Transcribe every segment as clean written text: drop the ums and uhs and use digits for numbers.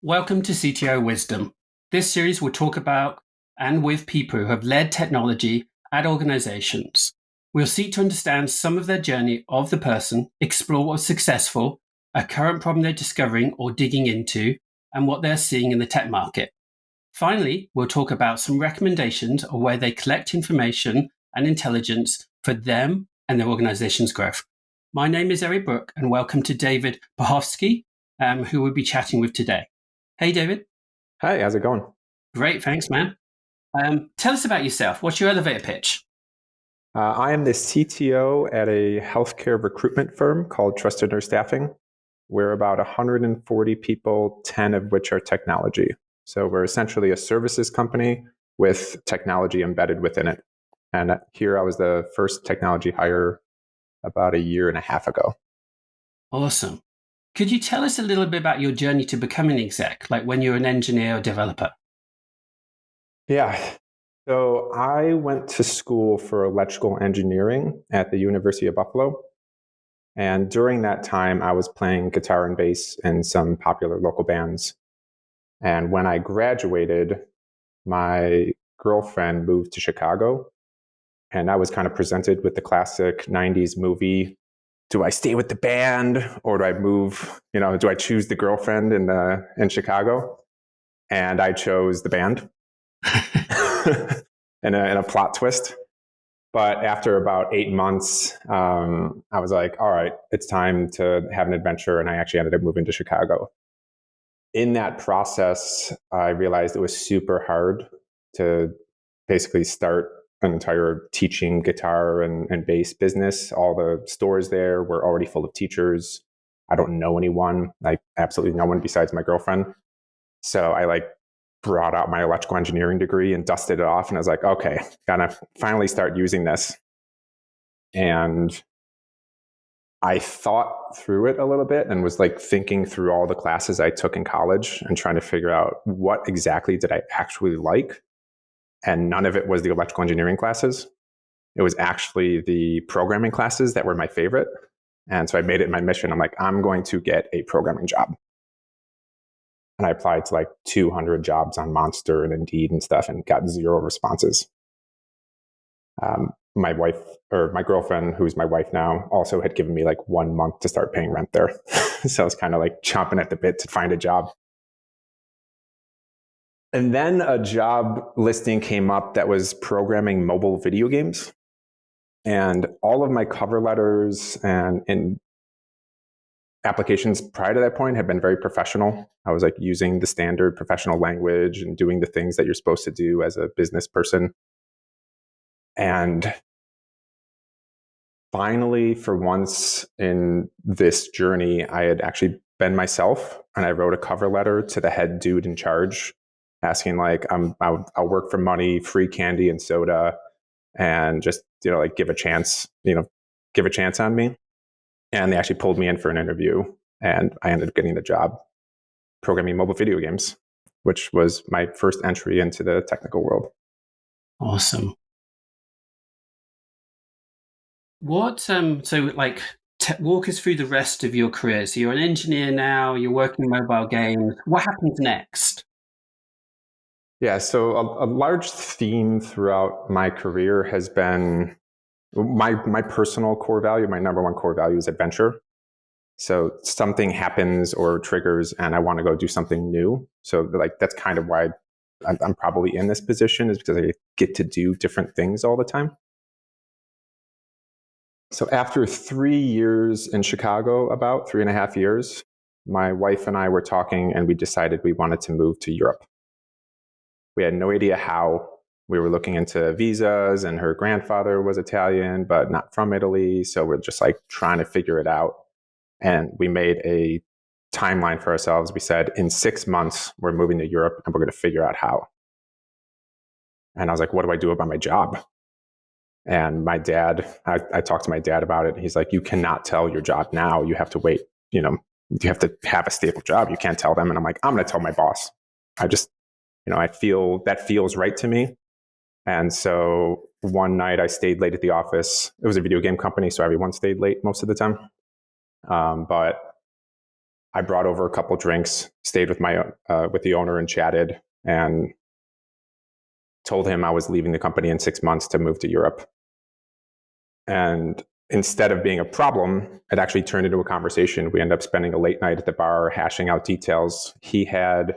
Welcome to CTO Wisdom. This series will talk about and with people who have led technology at organizations. We'll seek to understand some of their journey of the person, explore what was successful, a current problem they're discovering or digging into, and what they're seeing in the tech market. Finally, we'll talk about some recommendations of where they collect information and intelligence for them and their organization's growth. My name is Brooke, and welcome to David Bachowski, who we'll be chatting with today. Hey, David. Hi, how's it going? Great, thanks, man. Tell us about yourself. What's your elevator pitch? I am the CTO at a healthcare recruitment firm called Trusted Nurse Staffing. We're about 140 people, 10 of which are technology. So we're essentially a services company with technology embedded within it. And here I was the first technology hire about a year and a half ago. Awesome. Could you tell us a little bit about your journey to becoming an exec, like when you're an engineer or developer? Yeah. So I went to school for electrical engineering at the University of Buffalo. And during that time, I was playing guitar and bass in some popular local bands. And when I graduated, my girlfriend moved to Chicago. And I was kind of presented with the classic 90s movie. Do I stay with the band or do I move? Do I choose the girlfriend in Chicago? And I chose the band in a plot twist. But after about 8 months, I was like, all right, it's time to have an adventure. And I actually ended up moving to Chicago. In that process, I realized it was super hard to basically start an entire teaching guitar and bass business. All the stores there were already full of teachers. I don't know anyone, like absolutely no one besides my girlfriend. So I brought out my electrical engineering degree and dusted it off. And I was like, okay, gotta finally start using this. And I thought through it a little bit and was thinking through all the classes I took in college and trying to figure out what exactly did I actually like. And none of it was the electrical engineering classes. It was actually the programming classes that were my favorite. And so I made it my mission. I'm like, I'm going to get a programming job. And I applied to 200 jobs on Monster and Indeed and stuff and got 0 responses. My wife, or my girlfriend, who's my wife now, also had given me 1 month to start paying rent there. So I was kind of chomping at the bit to find a job. And then a job listing came up that was programming mobile video games. And all of my cover letters and applications prior to that point had been very professional. I was using the standard professional language and doing the things that you're supposed to do as a business person. And finally, for once in this journey, I had actually been myself, and I wrote a cover letter to the head dude in charge asking I'll work for money, free candy and soda, and just, give a chance on me. And they actually pulled me in for an interview, and I ended up getting the job programming mobile video games, which was my first entry into the technical world. Awesome. What, walk us through the rest of your career. So you're an engineer now, you're working mobile games. What happens next? Yeah, so a large theme throughout my career has been my personal core value. My number one core value is adventure. So something happens or triggers and I want to go do something new. So that's kind of why I'm probably in this position, is because I get to do different things all the time. So after 3 years in Chicago, about 3.5 years, my wife and I were talking and we decided we wanted to move to Europe. We had no idea how. We were looking into visas, and her grandfather was Italian, but not from Italy. So we're just trying to figure it out. And we made a timeline for ourselves. We said, in 6 months, we're moving to Europe and we're going to figure out how. And I was like, what do I do about my job? And my dad, I talked to my dad about it. He's like, you cannot tell your job now. You have to wait. You have to have a stable job. You can't tell them. And I'm like, I'm going to tell my boss. I feel that feels right to me. And so one night I stayed late at the office. It was a video game company, so everyone stayed late most of the time. But I brought over a couple drinks, stayed with with the owner and chatted, and told him I was leaving the company in 6 months to move to Europe. And instead of being a problem, it actually turned into a conversation. We ended up spending a late night at the bar, hashing out details. He had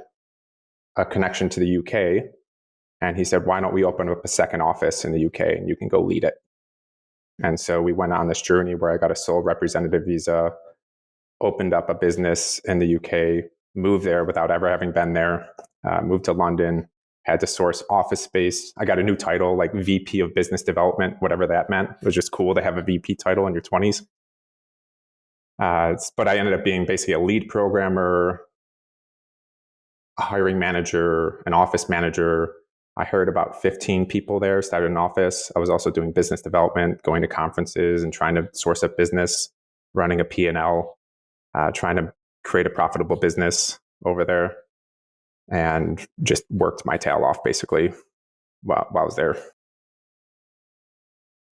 a connection to the UK, and he said, why don't we open up a second office in the UK and you can go lead it? And so we went on this journey where I got a sole representative visa, opened up a business in the UK, moved there without ever having been there, moved to London, had to source office space. I got a new title, like VP of Business Development, whatever that meant. It was just cool to have a VP title in your 20s. But I ended up being basically a lead programmer, a hiring manager, an office manager. I hired about 15 people there, started an office. I was also doing business development, going to conferences and trying to source up business, running a P&L, trying to create a profitable business over there, and just worked my tail off basically while I was there.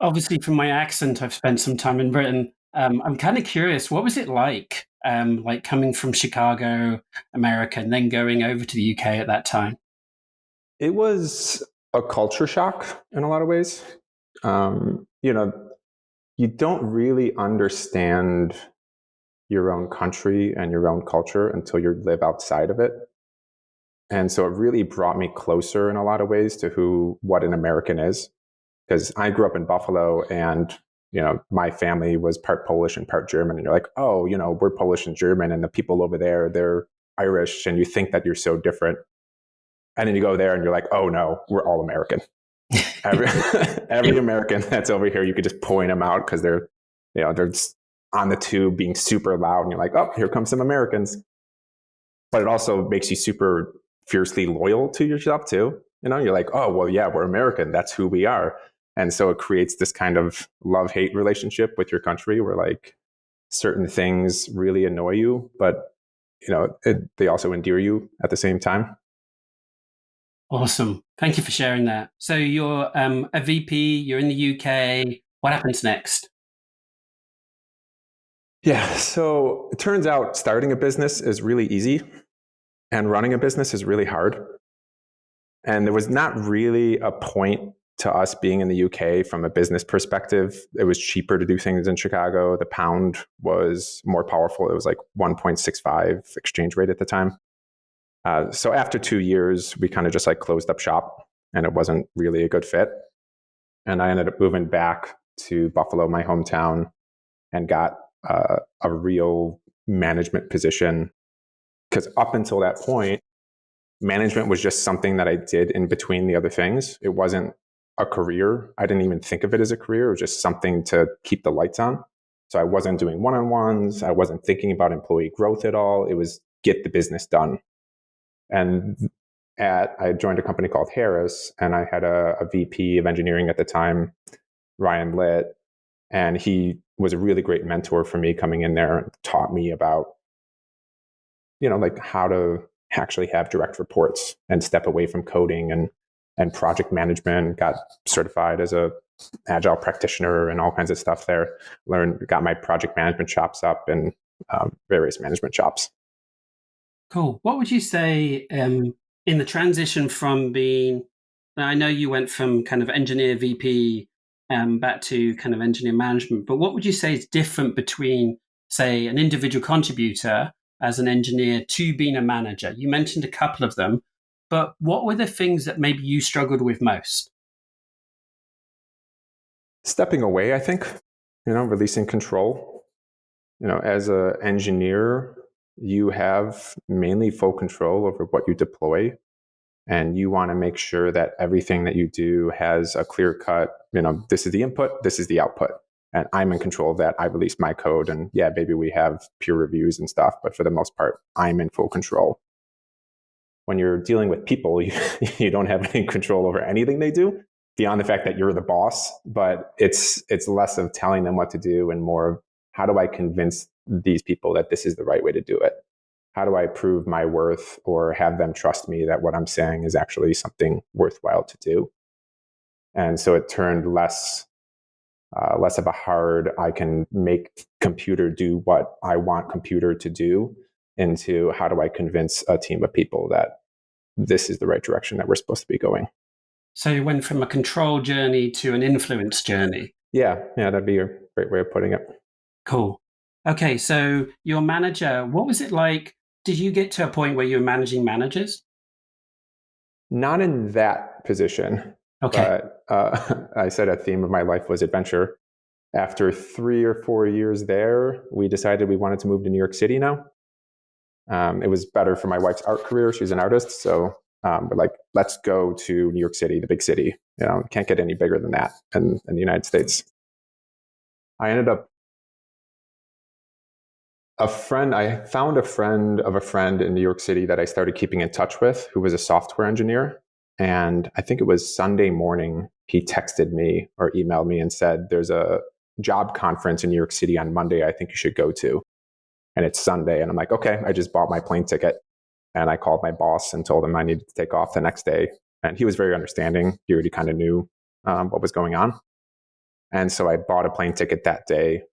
Obviously, from my accent, I've spent some time in Britain. I'm kind of curious, what was it like coming from Chicago, America, and then going over to the UK at that time? It was a culture shock in a lot of ways. You know, you don't really understand your own country and your own culture until you live outside of it. And so it really brought me closer in a lot of ways to what an American is. Because I grew up in Buffalo, and my family was part Polish and part German. And you're like, oh, we're Polish and German, and the people over there, they're Irish, and you think that you're so different. And then you go there and you're like, oh no, we're all American. Every American that's over here, you could just point them out because they're just on the tube being super loud, and you're like, oh, here come some Americans. But it also makes you super fiercely loyal to yourself too. You're like, oh, well, yeah, we're American. That's who we are. And so it creates this kind of love-hate relationship with your country where like certain things really annoy you, but they also endear you at the same time. Awesome. Thank you for sharing that. So you're a VP, you're in the UK. What happens next? Yeah. So it turns out starting a business is really easy and running a business is really hard. And there was not really a point to us being in the UK from a business perspective. It was cheaper to do things in Chicago. The pound was more powerful. It was like 1.65 exchange rate at the time. So after 2 years, we kind of just like closed up shop, and it wasn't really a good fit. And I ended up moving back to Buffalo, my hometown, and got a real management position. Because up until that point, management was just something that I did in between the other things. It wasn't a career. I didn't even think of it as a career. It was just something to keep the lights on. So I wasn't doing one-on-ones. I wasn't thinking about employee growth at all. It was get the business done. And I joined a company called Harris, and I had a VP of engineering at the time, Ryan Litt, and he was a really great mentor for me coming in there and taught me about, like how to actually have direct reports and step away from coding and project management. Got certified as a agile practitioner and all kinds of stuff there. Got my project management chops up and various management chops. Cool. What would you say in the transition from being, I know you went from kind of engineer VP back to kind of engineer management, but what would you say is different between, say, an individual contributor as an engineer to being a manager? You mentioned a couple of them, but what were the things that maybe you struggled with most? Stepping away, I think, releasing control. As an engineer, you have mainly full control over what you deploy. And you want to make sure that everything that you do has a clear cut, this is the input, this is the output. And I'm in control of that. I release my code. And yeah, maybe we have peer reviews and stuff, but for the most part, I'm in full control. When you're dealing with people, you don't have any control over anything they do beyond the fact that you're the boss. But it's less of telling them what to do and more of how do I convince these people that this is the right way to do it? How do I prove my worth or have them trust me that what I'm saying is actually something worthwhile to do? And so it turned less of a hard, I can make computer do what I want computer to do, into how do I convince a team of people that this is the right direction that we're supposed to be going. So you went from a control journey to an influence journey. Yeah, that'd be a great way of putting it. Cool. Okay, so your manager, what was it like? Did you get to a point where you were managing managers? Not in that position. Okay. But I said a theme of my life was adventure. After 3 or 4 years there, we decided we wanted to move to New York City now. It was better for my wife's art career. She's an artist. So we're like, let's go to New York City, the big city. Can't get any bigger than that in the United States. I ended up I found a friend of a friend in New York City that I started keeping in touch with, who was a software engineer. And I think it was Sunday morning, he texted me or emailed me and said, there's a job conference in New York City on Monday I think you should go to. And it's Sunday. And I'm like, okay, I just bought my plane ticket. And I called my boss and told him I needed to take off the next day. And he was very understanding. He already kind of knew what was going on. And so I bought a plane ticket that day,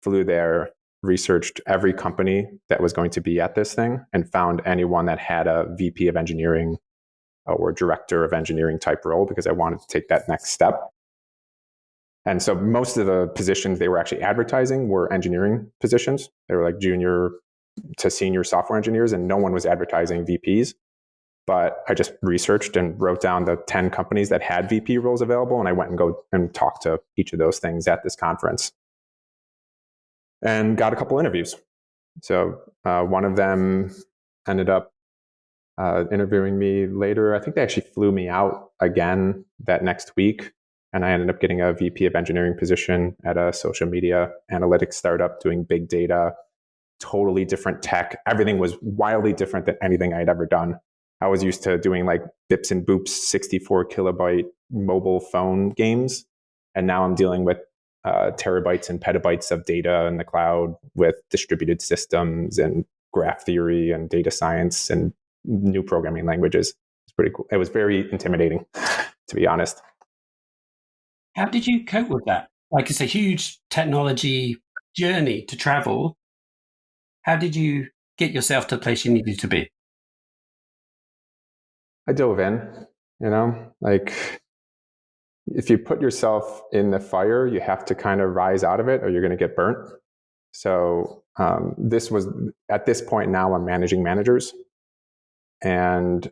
flew there, researched every company that was going to be at this thing, and found anyone that had a VP of engineering or director of engineering type role, because I wanted to take that next step. And so most of the positions they were actually advertising were engineering positions. They were like junior to senior software engineers, and no one was advertising VPs. But I just researched and wrote down the 10 companies that had VP roles available, and I went and talked to each of those things at this conference and got a couple interviews. So one of them ended up interviewing me later. I think they actually flew me out again that next week, and I ended up getting a VP of engineering position at a social media analytics startup doing big data, totally different tech. Everything was wildly different than anything I'd ever done. I was used to doing like bips and boops, 64 kilobyte mobile phone games. And now I'm dealing with terabytes and petabytes of data in the cloud with distributed systems and graph theory and data science and new programming languages. It's pretty cool. It was very intimidating, to be honest. How did you cope with that? Like, it's a huge technology journey to travel. How did you get yourself to the place you needed to be? I dove in, like if you put yourself in the fire, you have to kind of rise out of it or you're going to get burnt. So this was, at this point now, I'm managing managers. And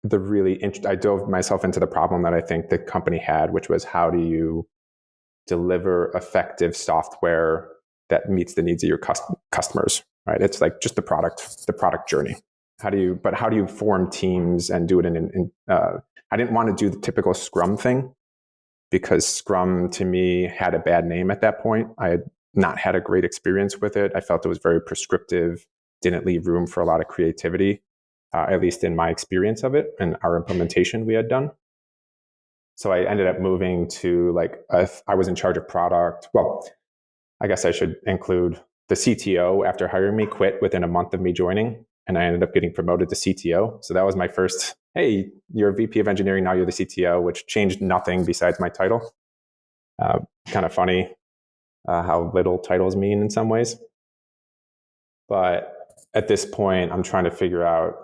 I dove myself into the problem that I think the company had, which was how do you deliver effective software that meets the needs of your customers, right? It's like just the product journey. How do you form teams and do it I didn't want to do the typical Scrum thing, because Scrum to me had a bad name at that point. I had not had a great experience with it. I felt it was very prescriptive, didn't leave room for a lot of creativity, at least in my experience of it and our implementation we had done. So I ended up moving to I was in charge of product. Well, I guess I should include the CTO after hiring me quit within a month of me joining. And I ended up getting promoted to CTO. So that was my first, hey, you're a VP of engineering, now you're the CTO, which changed nothing besides my title. Kind of funny how little titles mean in some ways. But at this point, I'm trying to figure out,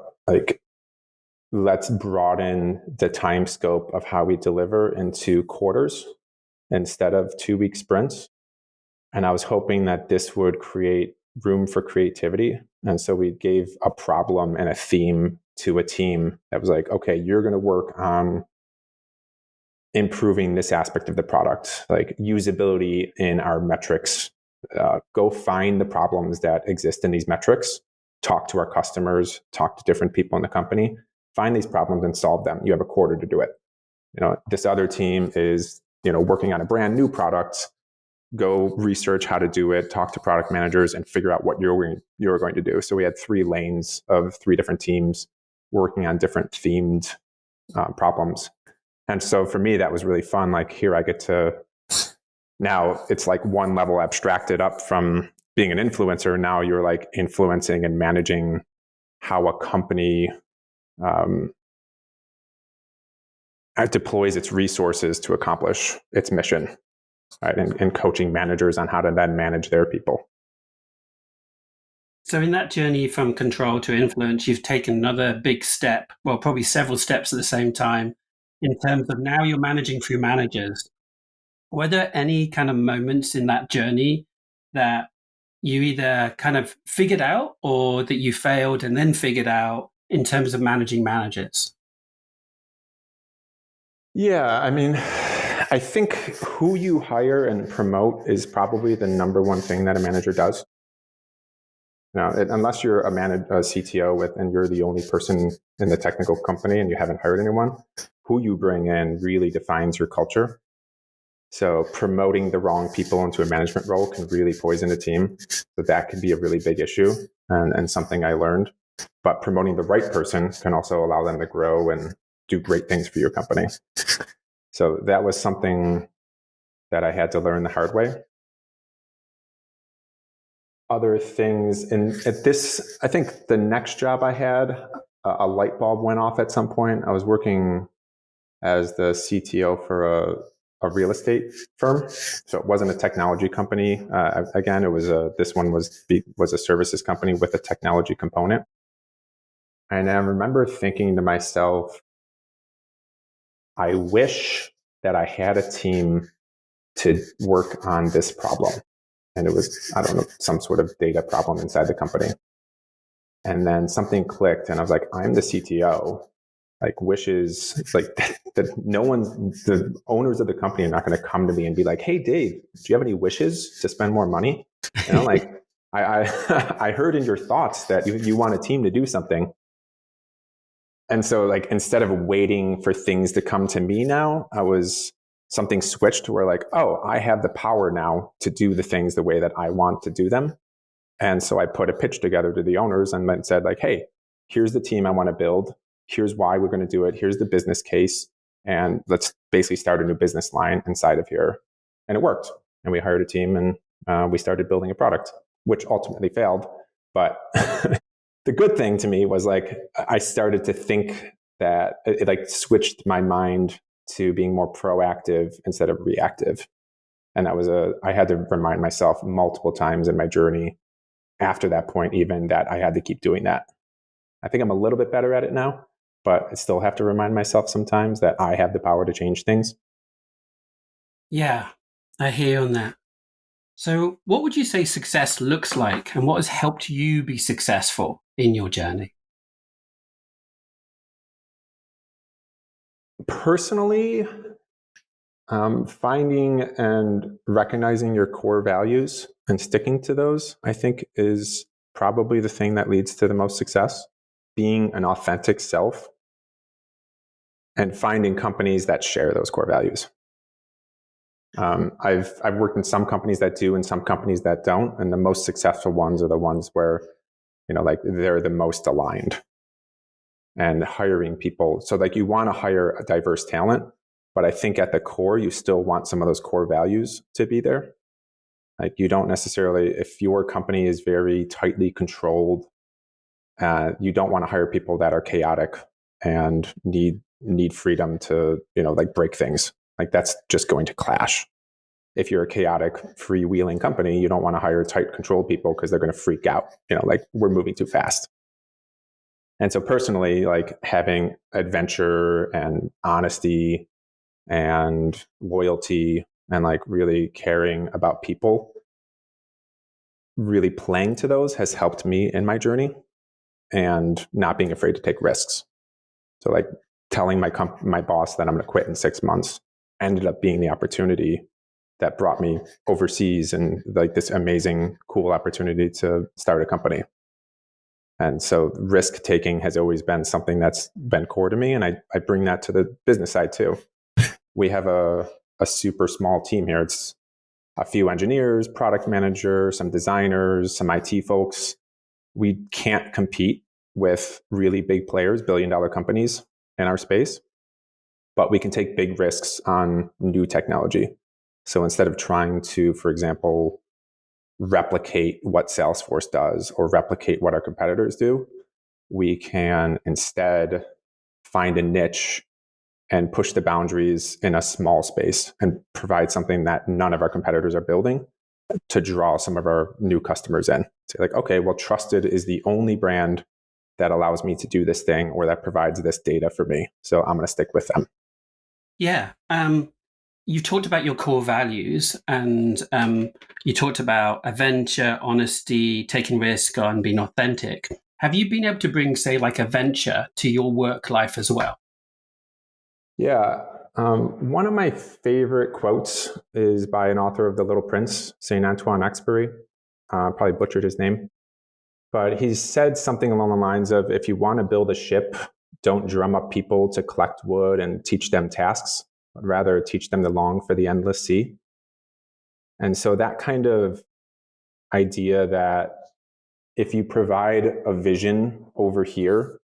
let's broaden the time scope of how we deliver into quarters instead of 2-week sprints. And I was hoping that this would create room for creativity. And so we gave a problem and a theme to a team that was like, okay, you're going to work on improving this aspect of the product, like usability in our metrics. Go find the problems that exist in these metrics, talk to our customers, talk to different people in the company, find these problems and solve them. You have a quarter to do it. This other team is, working on a brand new product. Go research how to do it, talk to product managers, and figure out what you're going to do. So we had 3 lanes of 3 different teams working on different themed problems. And so for me, that was really fun. Like, here I get to, now it's like one level abstracted up from being an influencer. Now you're like influencing and managing how a company deploys its resources to accomplish its mission. Right, and coaching managers on how to then manage their people. So, in that journey from control to influence, you've taken another big step, well, probably several steps at the same time, in terms of now you're managing through managers. Were there any kind of moments in that journey that you either kind of figured out or that you failed and then figured out in terms of managing managers? Yeah, I mean, I think who you hire and promote is probably the number one thing that a manager does. Now, unless you're a CTO and you're the only person in the technical company and you haven't hired anyone, who you bring in really defines your culture. So promoting the wrong people into a management role can really poison a team. So that could be a really big issue and something I learned. But promoting the right person can also allow them to grow and do great things for your company. So that was something that I had to learn the hard way. Other things, and at this, I think the next job I had, a light bulb went off at some point. I was working as the CTO for a real estate firm. So it wasn't a technology company. Again, this one was a services company with a technology component. And I remember thinking to myself, I wish that I had a team to work on this problem. And it was, I don't know, some sort of data problem inside the company. And then something clicked and I was like, I'm the CTO. Like wishes, like that no one, the owners of the company are not going to come to me and be like, hey, Dave, do you have any wishes to spend more money? You know, like I heard in your thoughts that you want a team to do something. And so like, instead of waiting for things to come to me now, something switched where like, oh, I have the power now to do the things the way that I want to do them. And so I put a pitch together to the owners and then said like, hey, here's the team I want to build. Here's why we're going to do it. Here's the business case. And let's basically start a new business line inside of here. And it worked. And we hired a team and we started building a product, which ultimately failed. But the good thing to me was like, I started to think that it like switched my mind to being more proactive instead of reactive. And I had to remind myself multiple times in my journey after that point, even that I had to keep doing that. I think I'm a little bit better at it now, but I still have to remind myself sometimes that I have the power to change things. Yeah, I hear you on that. So, what would you say success looks like, and what has helped you be successful in your journey? Personally, finding and recognizing your core values and sticking to those, I think, is probably the thing that leads to the most success. Being an authentic self and finding companies that share those core values. I've worked in some companies that do and some companies that don't, and the most successful ones are the ones where, you know, like they're the most aligned. And hiring people, so like you want to hire a diverse talent, but I think at the core you still want some of those core values to be there. Like you don't necessarily, if your company is very tightly controlled, you don't want to hire people that are chaotic and need freedom to, you know, like break things. Like that's just going to clash. If you're a chaotic, freewheeling company, you don't want to hire tight, controlled people because they're going to freak out. You know, like we're moving too fast. And so personally, like having adventure and honesty and loyalty and like really caring about people, really playing to those has helped me in my journey and not being afraid to take risks. So like telling my boss that I'm going to quit in 6 months ended up being the opportunity that brought me overseas and like this amazing, cool opportunity to start a company. And so risk taking has always been something that's been core to me. And I bring that to the business side too. We have a super small team here. It's a few engineers, product manager, some designers, some IT folks. We can't compete with really big players, billion-dollar companies in our space, but we can take big risks on new technology. So instead of trying to, for example, replicate what Salesforce does or replicate what our competitors do, we can instead find a niche and push the boundaries in a small space and provide something that none of our competitors are building to draw some of our new customers in. Say like, okay, well, trusted is the only brand that allows me to do this thing or that provides this data for me. So I'm going to stick with them. Yeah. You talked about your core values, and you talked about adventure, honesty, taking risk, and being authentic. Have you been able to bring, say, like adventure to your work life as well? Yeah. One of my favorite quotes is by an author of The Little Prince, Saint Antoine Exupéry. Probably butchered his name. But he said something along the lines of, if you want to build a ship, don't drum up people to collect wood and teach them tasks, but rather teach them to long for the endless sea. And so that kind of idea that if you provide a vision over here,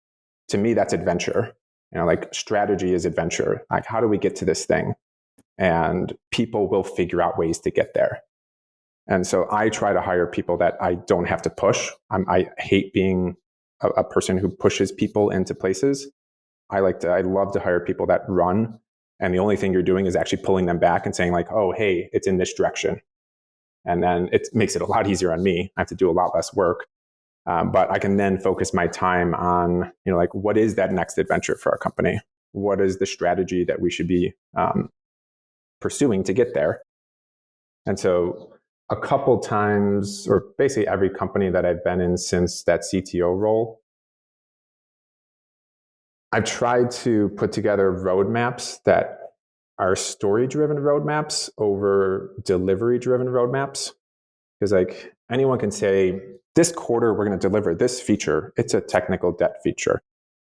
to me, that's adventure. Like strategy is adventure. Like, how do we get to this thing? And people will figure out ways to get there. And so I try to hire people that I don't have to push. I hate being a person who pushes people into places. I love to hire people that run. And the only thing you're doing is actually pulling them back and saying like, oh, hey, it's in this direction. And then it makes it a lot easier on me. I have to do a lot less work. But I can then focus my time on, like, what is that next adventure for our company? What is the strategy that we should be pursuing to get there? And so a couple times, or basically every company that I've been in since that CTO role, I've tried to put together roadmaps that are story-driven roadmaps over delivery-driven roadmaps. Because like anyone can say, this quarter, we're going to deliver this feature. It's a technical debt feature.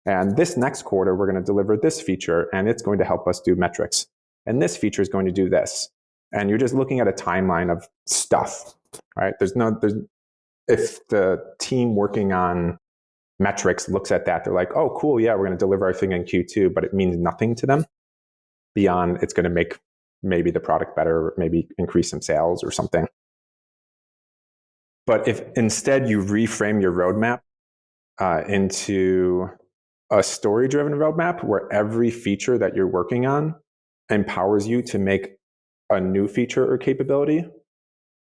And this next quarter, we're going to deliver this feature, and it's going to help us do metrics. And this feature is going to do this. And you're just looking at a timeline of stuff, right? If the team working on metrics looks at that, they're like, oh, cool, yeah, we're going to deliver our thing in Q2, but it means nothing to them beyond it's going to make maybe the product better, maybe increase some sales or something. But if instead you reframe your roadmap into a story-driven roadmap where every feature that you're working on empowers you to make a new feature or capability,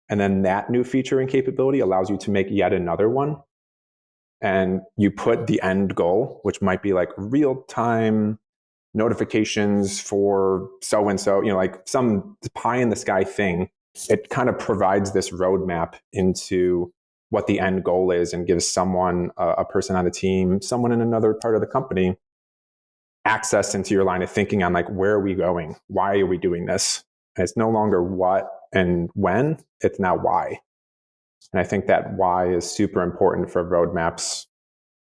and then that new feature and capability allows you to make yet another one, and you put the end goal, which might be like real-time notifications for so-and-so, like some pie in the sky thing, it kind of provides this roadmap into what the end goal is and gives someone, a person on the team, someone in another part of the company, access into your line of thinking on like, where are we going? Why are we doing this? And it's no longer what and when, it's now why. And I think that why is super important for roadmaps.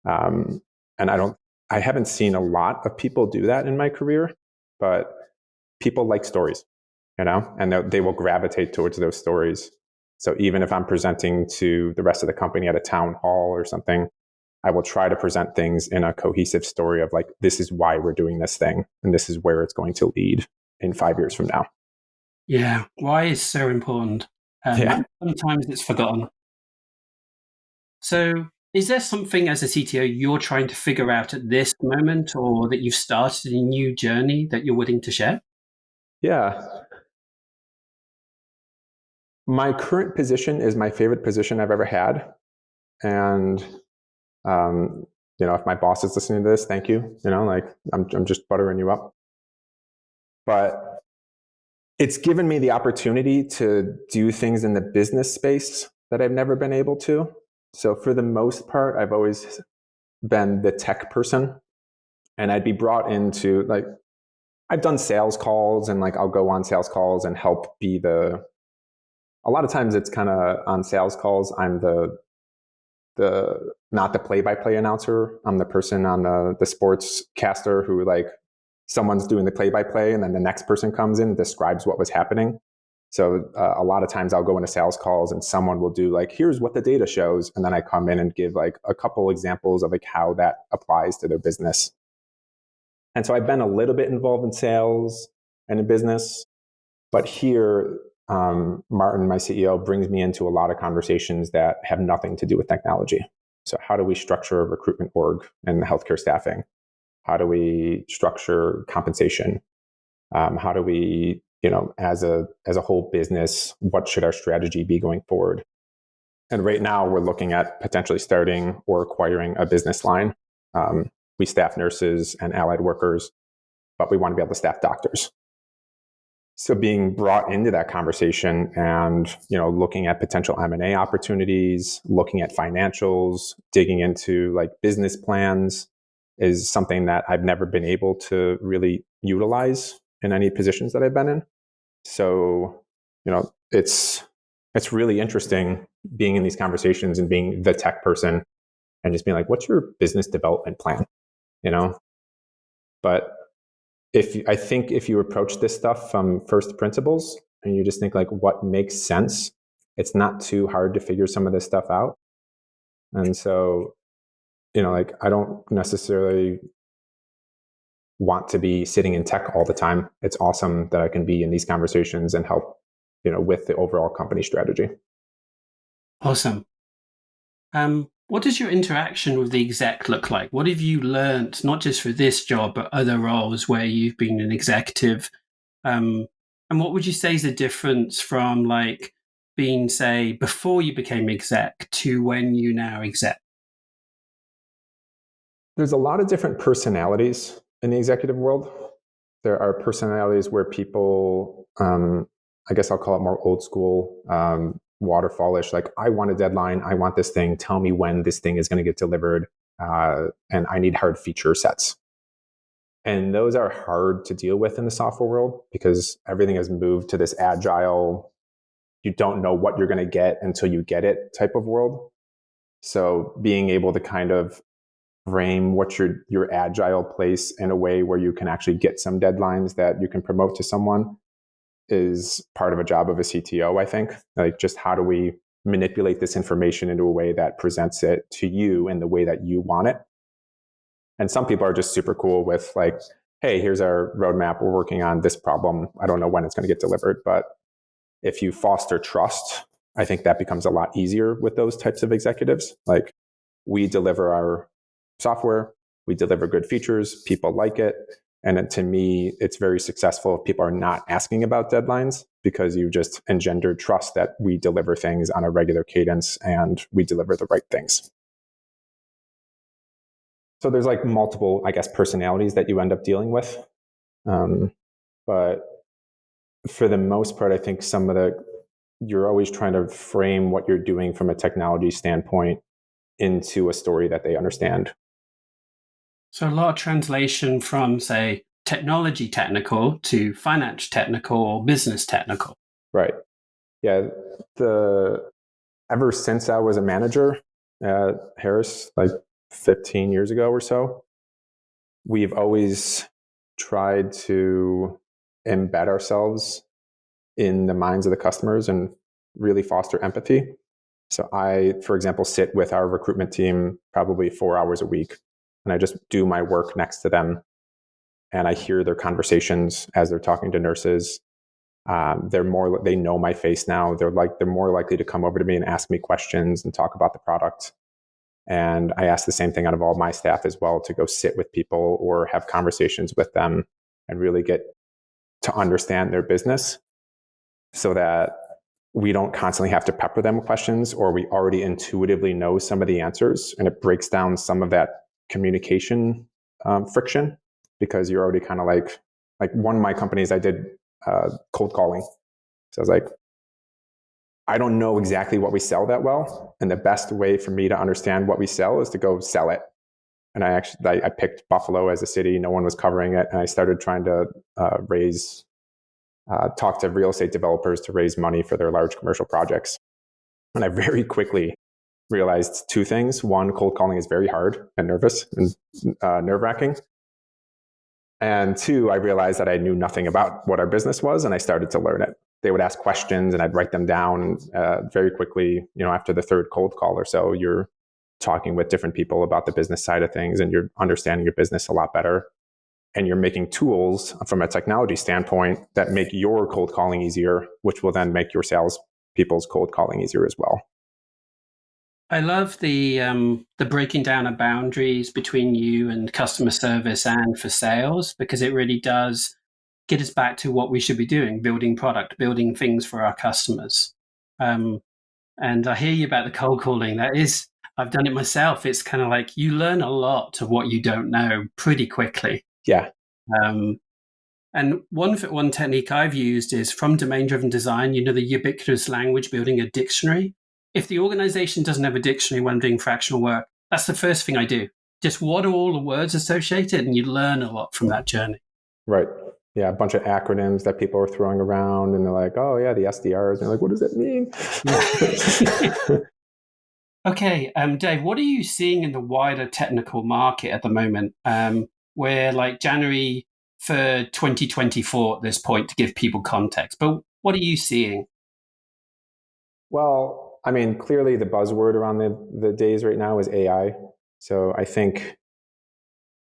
And I haven't seen a lot of people do that in my career, but people like stories, and they will gravitate towards those stories. So even if I'm presenting to the rest of the company at a town hall or something, I will try to present things in a cohesive story of like, this is why we're doing this thing, and this is where it's going to lead in 5 years from now. Yeah, why is so important. Yeah. Sometimes it's forgotten. So is there something as a CTO you're trying to figure out at this moment, or that you've started a new journey that you're willing to share? Yeah. My current position is my favorite position I've ever had. And, if my boss is listening to this, thank you. I'm just buttering you up. But it's given me the opportunity to do things in the business space that I've never been able to. So for the most part, I've always been the tech person, and I'd be brought into like, I've done sales calls, and like I'll go on sales calls and help a lot of times it's kind of on sales calls, I'm the not the play-by-play announcer. I'm the person on the sports caster who like someone's doing the play-by-play and then the next person comes in and describes what was happening. So a lot of times I'll go into sales calls and someone will do like, here's what the data shows. And then I come in and give like a couple examples of like how that applies to their business. And so I've been a little bit involved in sales and in business, but here, Martin, my CEO, brings me into a lot of conversations that have nothing to do with technology. So how do we structure a recruitment org and healthcare staffing? How do we structure compensation? How do we as a whole business, what should our strategy be going forward? And right now we're looking at potentially starting or acquiring a business line. We staff nurses and allied workers, but we want to be able to staff doctors. So being brought into that conversation and, looking at potential M&A opportunities, looking at financials, digging into like business plans is something that I've never been able to really utilize in any positions that I've been in. So, it's really interesting being in these conversations and being the tech person and just being like, what's your business development plan? But I think if you approach this stuff from first principles and you just think like what makes sense, it's not too hard to figure some of this stuff out. And so, I don't necessarily want to be sitting in tech all the time. It's awesome that I can be in these conversations and help, with the overall company strategy. Awesome. What does your interaction with the exec look like? What have you learned, not just for this job, but other roles where you've been an executive? And what would you say is the difference from like being, say, before you became exec to when you now exec? There's a lot of different personalities in the executive world. There are personalities where people, I guess I'll call it more old school, waterfallish, like I want a deadline, I want this thing, tell me when this thing is going to get delivered, and I need hard feature sets. And those are hard to deal with in the software world because everything has moved to this agile, you don't know what you're going to get until you get it type of world. So being able to kind of frame what your agile place in a way where you can actually get some deadlines that you can promote to someone is part of a job of a CTO, I think. Like, just how do we manipulate this information into a way that presents it to you in the way that you want it? And some people are just super cool with like, hey, here's our roadmap. We're working on this problem. I don't know when it's going to get delivered. But if you foster trust, I think that becomes a lot easier with those types of executives. Like, we deliver our software, we deliver good features, people like it. And to me, it's very successful if people are not asking about deadlines because you just engendered trust that we deliver things on a regular cadence and we deliver the right things. So there's like multiple, I guess, personalities that you end up dealing with. But for the most part, I think you're always trying to frame what you're doing from a technology standpoint into a story that they understand. So a lot of translation from, say, technology technical to finance technical or business technical. Right. Yeah. Ever since I was a manager at Harris, like 15 years ago or so, we've always tried to embed ourselves in the minds of the customers and really foster empathy. So I, for example, sit with our recruitment team probably 4 hours a week, and I just do my work next to them. And I hear their conversations as they're talking to nurses. They know my face now. They're more likely to come over to me and ask me questions and talk about the product. And I ask the same thing out of all my staff as well, to go sit with people or have conversations with them and really get to understand their business so that we don't constantly have to pepper them with questions, or we already intuitively know some of the answers, and it breaks down some of that communication friction, because you're already kind of like one of my companies, I did cold calling. So I was like, I don't know exactly what we sell that well, and the best way for me to understand what we sell is to go sell it. And I picked Buffalo as a city. No one was covering it, and I started trying to talk to real estate developers to raise money for their large commercial projects. And I very quickly realized two things. One, cold calling is very hard and nervous and nerve-wracking. And two, I realized that I knew nothing about what our business was, and I started to learn it. They would ask questions and I'd write them down very quickly. After the third cold call or so, you're talking with different people about the business side of things, and you're understanding your business a lot better. And you're making tools from a technology standpoint that make your cold calling easier, which will then make your sales people's cold calling easier as well. I love the breaking down of boundaries between you and customer service and for sales, because it really does get us back to what we should be doing, building product, building things for our customers. And I hear you about the cold calling. I've done it myself. It's kind of like you learn a lot of what you don't know pretty quickly. Yeah. And one technique I've used is from domain-driven design, the ubiquitous language, building a dictionary. If the organization doesn't have a dictionary when doing fractional work, that's the first thing I do. Just what are all the words associated? And you learn a lot from that journey. Right. Yeah, a bunch of acronyms that people are throwing around, and they're like, oh, yeah, the SDRs. And they're like, what does that mean? Yeah. Okay, Dave, what are you seeing in the wider technical market at the moment? We're like January for 2024 at this point to give people context, but what are you seeing? Well, I mean, clearly the buzzword around the days right now is AI. So I think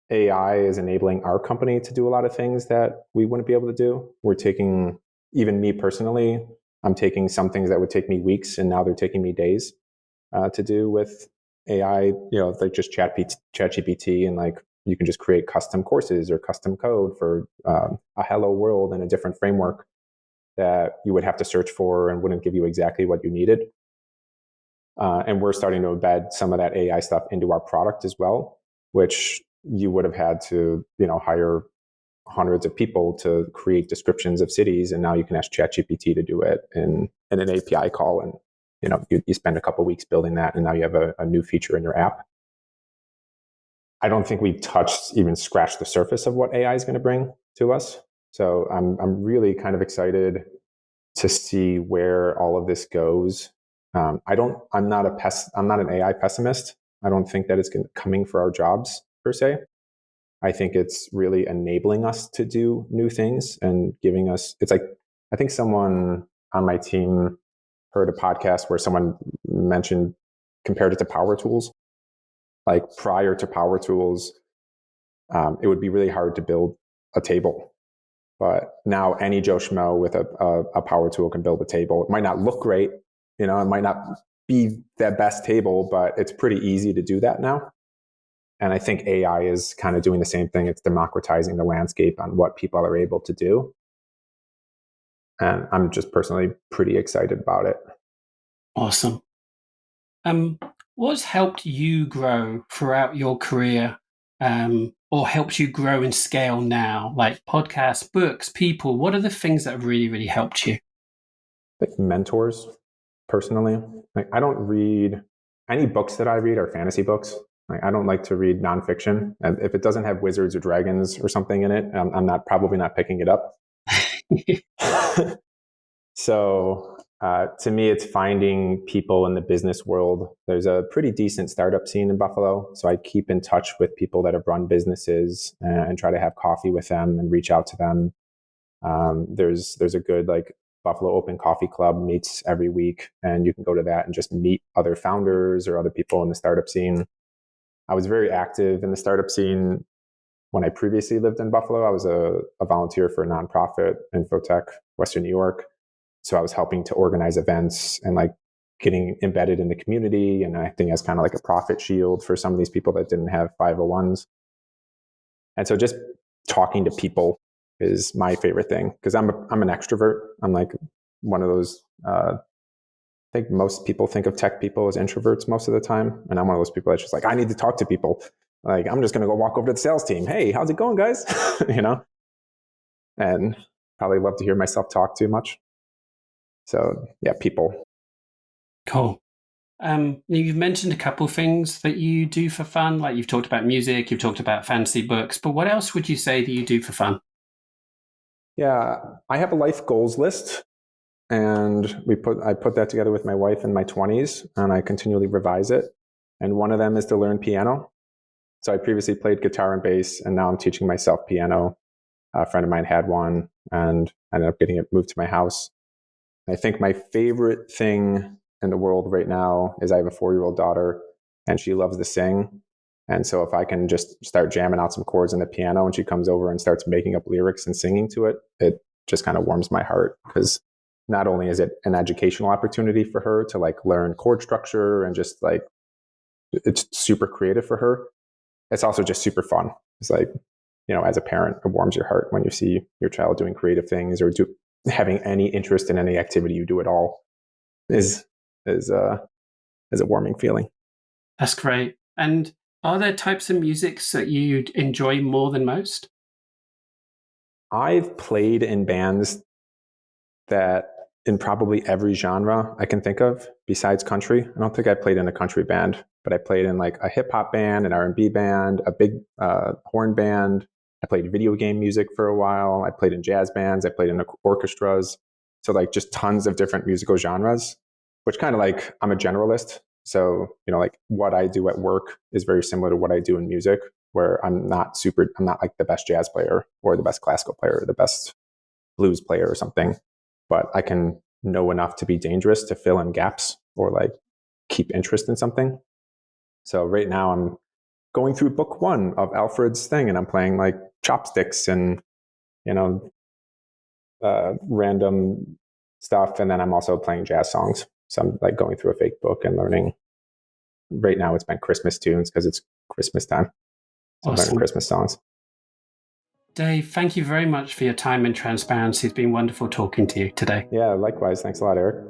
AI is enabling our company to do a lot of things that we wouldn't be able to do. We're taking, even me personally, I'm taking some things that would take me weeks, and now they're taking me days to do with AI, like just ChatGPT, and like you can just create custom courses or custom code for a hello world in a different framework that you would have to search for and wouldn't give you exactly what you needed. And we're starting to embed some of that AI stuff into our product as well, which you would have had to, hire hundreds of people to create descriptions of cities. And now you can ask ChatGPT to do it in an API call. And, you spend a couple of weeks building that, and now you have a new feature in your app. I don't think we've even scratched the surface of what AI is going to bring to us. So I'm really kind of excited to see where all of this goes. I'm not an AI pessimist. I don't think that it's coming for our jobs per se. I think it's really enabling us to do new things and giving us, it's like, I think someone on my team heard a podcast where someone compared it to power tools. Like prior to power tools, it would be really hard to build a table. But now any Joe Schmo with a power tool can build a table. It might not look great, it might not be the best table, but it's pretty easy to do that now. And I think AI is kind of doing the same thing. It's democratizing the landscape on what people are able to do. And I'm just personally pretty excited about it. Awesome. What's helped you grow throughout your career, or helped you grow and scale now? Like podcasts, books, people. What are the things that have really, really helped you? Like mentors, personally. Like I don't read any books that I read are fantasy books. Like I don't like to read nonfiction. And if it doesn't have wizards or dragons or something in it, I'm probably not picking it up. So to me, it's finding people in the business world. There's a pretty decent startup scene in Buffalo. So I keep in touch with people that have run businesses and try to have coffee with them and reach out to them. There's a good like Buffalo Open Coffee Club meets every week, and you can go to that and just meet other founders or other people in the startup scene. I was very active in the startup scene when I previously lived in Buffalo. I was a volunteer for a nonprofit, Infotech, Western New York. So I was helping to organize events and like getting embedded in the community and acting as kind of like a profit shield for some of these people that didn't have 501s. And so just talking to people is my favorite thing because I'm an extrovert. I'm like one of those, I think most people think of tech people as introverts most of the time. And I'm one of those people that's just like, I need to talk to people. Like, I'm just going to go walk over to the sales team. Hey, how's it going, guys? And probably love to hear myself talk too much. So yeah, people. Cool. You've mentioned a couple of things that you do for fun. Like you've talked about music, you've talked about fantasy books, but what else would you say that you do for fun? Yeah, I have a life goals list, and I put that together with my wife in my 20s, and I continually revise it. And one of them is to learn piano. So I previously played guitar and bass, and now I'm teaching myself piano. A friend of mine had one, and I ended up getting it moved to my house. I think my favorite thing in the world right now is I have a 4-year-old daughter, and she loves to sing. And so if I can just start jamming out some chords on the piano and she comes over and starts making up lyrics and singing to it, it just kind of warms my heart because not only is it an educational opportunity for her to like learn chord structure and just like, it's super creative for her. It's also just super fun. It's like, as a parent, it warms your heart when you see your child doing creative things or having any interest in any activity you do at all is a warming feeling. That's great. And are there types of musics that you enjoy more than most? I've played in bands that in probably every genre I can think of besides country. I don't think I played in a country band, but I played in like a hip hop band, an R&B band, a big horn band. I played video game music for a while. I played in jazz bands. I played in orchestras. So like just tons of different musical genres, which kind of like I'm a generalist. So, like what I do at work is very similar to what I do in music, where I'm not like the best jazz player or the best classical player or the best blues player or something, but I can know enough to be dangerous to fill in gaps or like keep interest in something. So right now I'm going through book 1 of Alfred's thing and I'm playing like chopsticks and, random stuff. And then I'm also playing jazz songs. So I'm like going through a fake book and learning. Right now it's been Christmas tunes because it's Christmas time. So I'm learning Christmas songs. Dave, thank you very much for your time and transparency. It's been wonderful talking to you today. Yeah, likewise. Thanks a lot, Eric.